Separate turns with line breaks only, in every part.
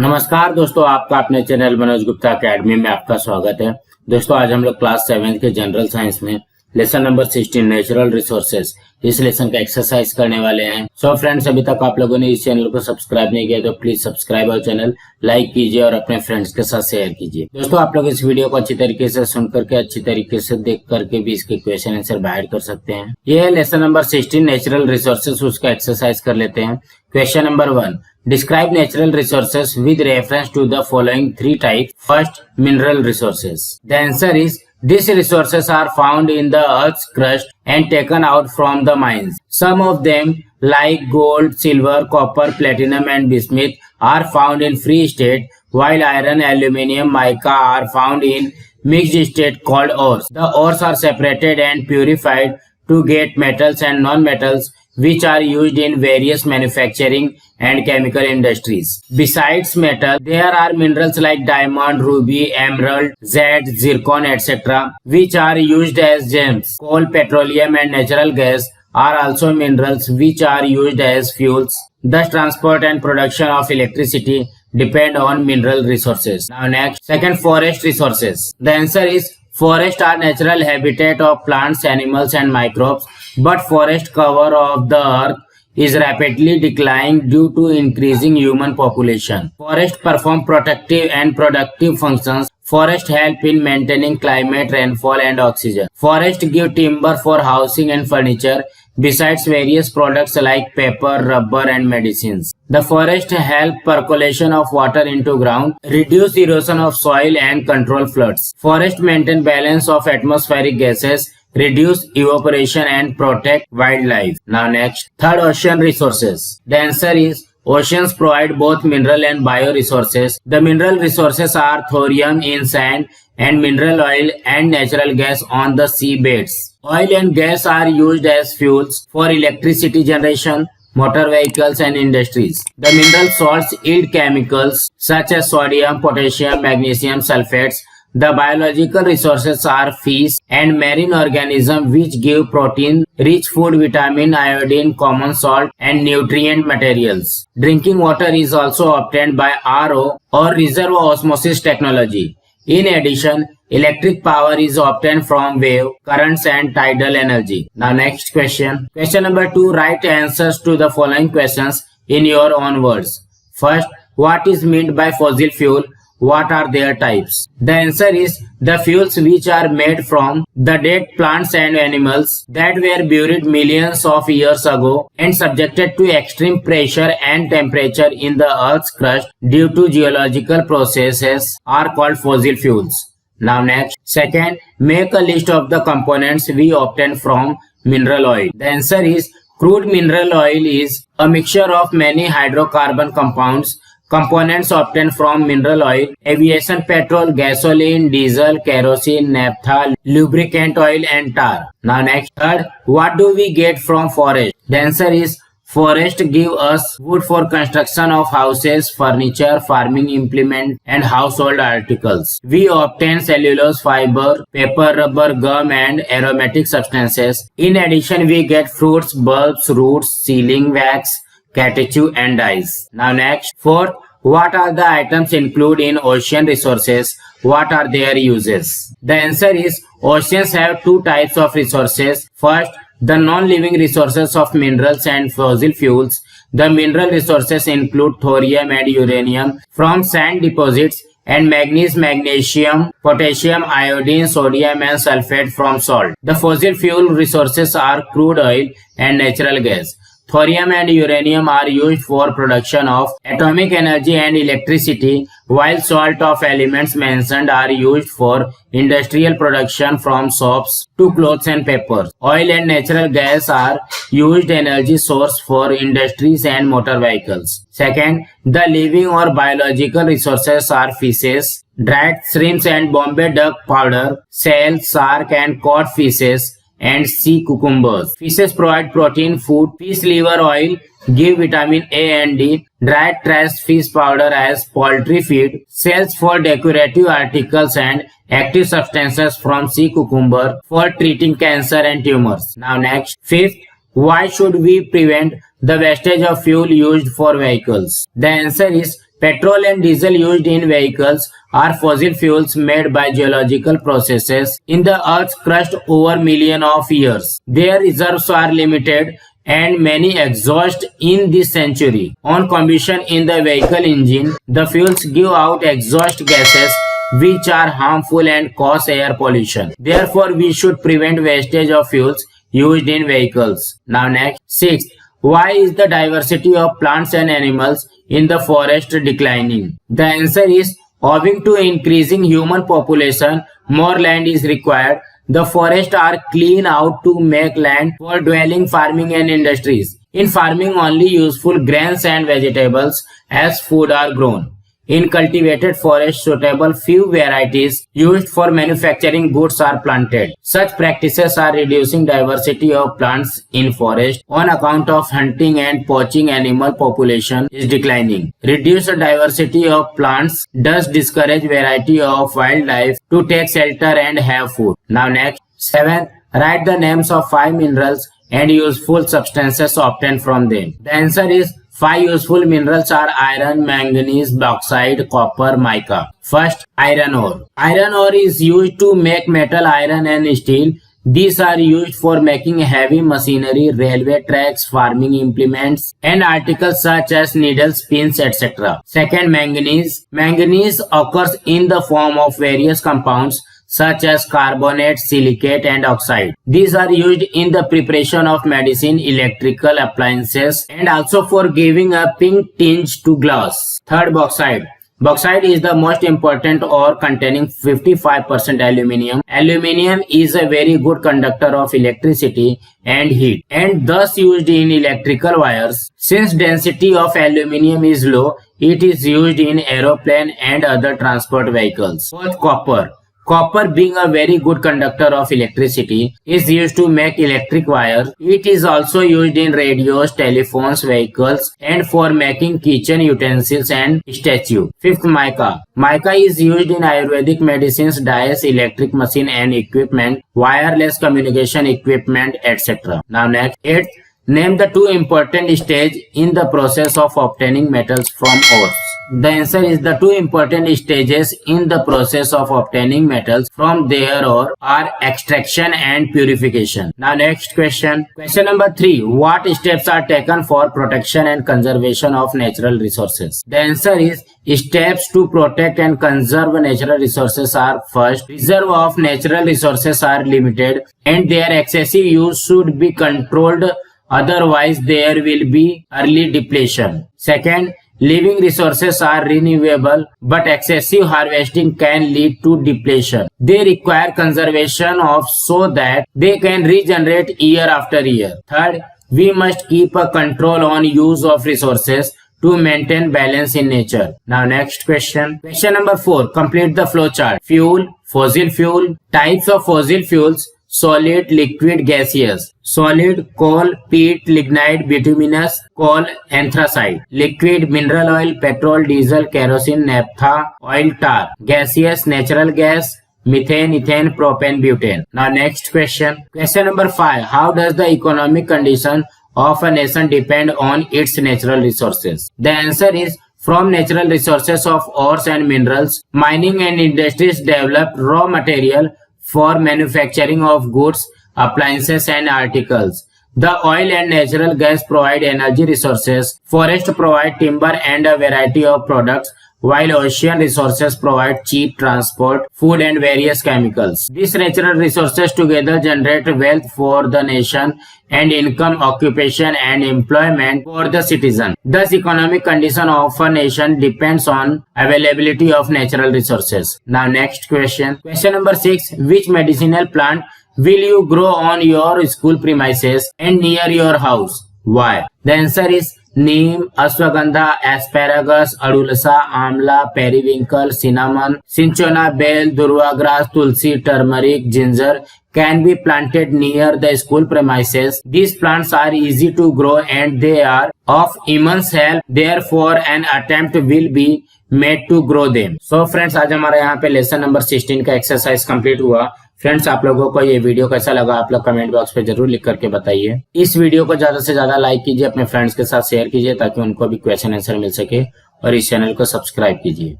नमस्कार दोस्तों, आपका अपने चैनल मनोज गुप्ता अकेडमी में आपका स्वागत है। दोस्तों आज हम लोग क्लास 7 के जनरल साइंस में लेसन नंबर 16 नेचुरल रिसोर्सेज इस लेसन का एक्सरसाइज करने वाले हैं। सो फ्रेंड्स, अभी तक आप लोगों ने इस चैनल को सब्सक्राइब नहीं किया तो प्लीज सब्सक्राइब और चैनल लाइक कीजिए और अपने फ्रेंड्स के साथ शेयर कीजिए। दोस्तों आप लोग इस वीडियो को अच्छी तरीके से सुन करके अच्छी तरीके से देख करके भी इसके क्वेश्चन आंसर बाहर कर सकते हैं। ये है लेसन नंबर 16 नेचुरल रिसोर्सेज, उसका एक्सरसाइज कर लेते हैं। Question number 1, describe natural resources with reference to the following three types. First, mineral resources. The answer is these resources are found in the earth's crust and taken out from the mines. Some of them, like gold, silver, copper, platinum, and bismuth, are found in free state, while iron, aluminium, mica are found in mixed state called ores. The ores are separated and purified to get metals and non-metals, which are used in various manufacturing and chemical industries. Besides metal, there are minerals like diamond, ruby, emerald, jade, zircon, etc., which are used as gems. Coal, petroleum, and natural gas are also minerals which are used as fuels. Thus, transport and production of electricity depend on mineral resources. Now next, second, forest resources. The answer is forests are natural habitat of plants, animals, and microbes, but forest cover of the earth is rapidly declining due to increasing human population. Forests perform protective and productive functions. Forests help in maintaining climate, rainfall, and oxygen. Forests give timber for housing and furniture, besides various products like paper, rubber, and medicines. The forest help percolation of water into ground, reduce erosion of soil, and control floods. Forest maintain balance of atmospheric gases, reduce evaporation, and protect wildlife. Now next, third, ocean resources. The answer is oceans provide both mineral and bioresources. The mineral resources are thorium in sand and mineral oil and natural gas on the seabeds. Oil and gas are used as fuels for electricity generation, motor vehicles, and industries. The mineral salts yield chemicals such as sodium, potassium, magnesium, sulfates. The biological resources are fish and marine organisms which give protein, rich food, vitamin, iodine, common salt, and nutrient materials. Drinking water is also obtained by RO or reservoir osmosis technology. In addition, electric power is obtained from wave, currents, and tidal energy. Now next question. Question number 2, write answers to the following questions in your own words. First, what is meant by fossil fuel? What are their types? The answer is the fuels which are made from the dead plants and animals that were buried millions of years ago and subjected to extreme pressure and temperature in the earth's crust due to geological processes are called fossil fuels. Now next, second, make a list of the components we obtain from mineral oil. The answer is crude mineral oil is a mixture of many hydrocarbon compounds. Components obtained from mineral oil: aviation petrol, gasoline, diesel, kerosene, naphtha, lubricant oil, and tar. Now next, third, what do we get from forest? The answer is forest give us wood for construction of houses, furniture, farming implement, and household articles. We obtain cellulose fiber, paper, rubber, gum, and aromatic substances. In addition, we get fruits, bulbs, roots, sealing wax, catechu, and dyes. Now next, fourth, what are the items included in ocean resources? What are their uses? The answer is oceans have two types of resources. First, the non-living resources of minerals and fossil fuels. The mineral resources include thorium and uranium from sand deposits, and manganese, magnesium, potassium, iodine, sodium, and sulfate from salt. The fossil fuel resources are crude oil and natural gas. Thorium and uranium are used for production of atomic energy and electricity, while salt of elements mentioned are used for industrial production from soaps to clothes and papers. Oil and natural gas are used energy source for industries and motor vehicles. Second, the living or biological resources are fishes, dried shrimps and Bombay duck powder, shells, shark and cod fishes, and sea cucumbers. Fishes provide protein food. Fish liver oil give vitamin A and D. Dried trash fish powder as poultry feed. Shells for decorative articles and active substances from sea cucumber for treating cancer and tumors. Now next, fifth, why should we prevent the wastage of fuel used for vehicles? The answer is Petrol and diesel used in vehicles are fossil fuels made by geological processes in the earth's crust over millions of years. Their reserves are limited and many exhaust in this century. On combustion in the vehicle engine, the fuels give out exhaust gases which are harmful and cause air pollution. Therefore, we should prevent wastage of fuels used in vehicles. Now next, sixth, why is the diversity of plants and animals in the forest declining? The answer is, owing to increasing human population, more land is required. The forests are cleaned out to make land for dwelling, farming and industries. In farming, only useful grains and vegetables as food are grown. In cultivated forests, suitable few varieties used for manufacturing goods are planted. Such practices are reducing diversity of plants in forest on account of hunting and poaching. Animal population is declining. Reduced diversity of plants does discourage variety of wildlife to take shelter and have food. Now next, 7. Write the names of 5 minerals and useful substances obtained from them. The answer is, 5 useful minerals are iron, manganese, bauxite, copper, mica. First, iron ore. Iron ore is used to make metal, iron and steel. These are used for making heavy machinery, railway tracks, farming implements, and articles such as needles, pins, etc. Second, manganese. Manganese occurs in the form of various compounds such as carbonate, silicate, and oxide. These are used in the preparation of medicine, electrical appliances, and also for giving a pink tinge to glass. Third, bauxite. Bauxite is the most important ore containing 55% aluminium. Aluminium is a very good conductor of electricity and heat and thus used in electrical wires. Since density of aluminium is low, it is used in aeroplane and other transport vehicles. Fourth, copper. Copper, being a very good conductor of electricity, is used to make electric wires. It is also used in radios, telephones, vehicles, and for making kitchen utensils and statues. Fifth, mica. Mica is used in Ayurvedic medicines, dyes, electric machine and equipment, wireless communication equipment, etc. Now next, 8th. Name the 2 important stages in the process of obtaining metals from ores. The answer is, the 2 important stages in the process of obtaining metals from their ore are extraction and purification. Now next question. Question number 3. What steps are taken for protection and conservation of natural resources? The answer is, steps to protect and conserve natural resources are: first, reserve of natural resources are limited and their excessive use should be controlled, otherwise there will be early depletion. Second, living resources are renewable, but excessive harvesting can lead to depletion. They require conservation of so that they can regenerate year after year. Third, we must keep a control on use of resources to maintain balance in nature. Now next question. Question number 4. Complete the flow chart. Fuel, fossil fuel, types of fossil fuels, solid, liquid, gaseous. Solid, coal, peat, lignite, bituminous, coal, anthracite. Liquid, mineral oil, petrol, diesel, kerosene, naphtha, oil, tar. Gaseous, natural gas, methane, ethane, propane, butane. Now next question. Question number 5. How does the economic condition of a nation depend on its natural resources? The answer is, from natural resources of ores and minerals, mining and industries develop raw material for manufacturing of goods, appliances and articles. The oil and natural gas provide energy resources. Forests provide timber and a variety of products, while ocean resources provide cheap transport, food and various chemicals. These natural resources together generate wealth for the nation and income, occupation and employment for the citizen. Thus, economic condition of a nation depends on availability of natural resources. Now next question. Question number 6. Which medicinal plant will you grow on your school premises and near your house? Why? The answer is neem, ashwagandha, asparagus, adulsa, amla, periwinkle, cinnamon, cinchona, bell, durva grass, tulsi, turmeric, ginger can be planted near the school premises. These plants are easy to grow and they are of immense help. Therefore, an attempt will be made to grow them. So friends, आज हमारा यहाँ पे lesson number 16 का exercise complete हुआ. Friends, आप लोगों को ये वीडियो कैसा लगा आप लोग कमेंट बॉक्स पे जरूर लिख करके बताइए। इस वीडियो को ज्यादा से ज्यादा लाइक कीजिए, अपने फ्रेंड्स के साथ शेयर कीजिए ताकि उनको भी क्वेश्चन आंसर मिल सके, और इस चैनल को सब्सक्राइब कीजिए।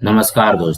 नमस्कार दोस्तों।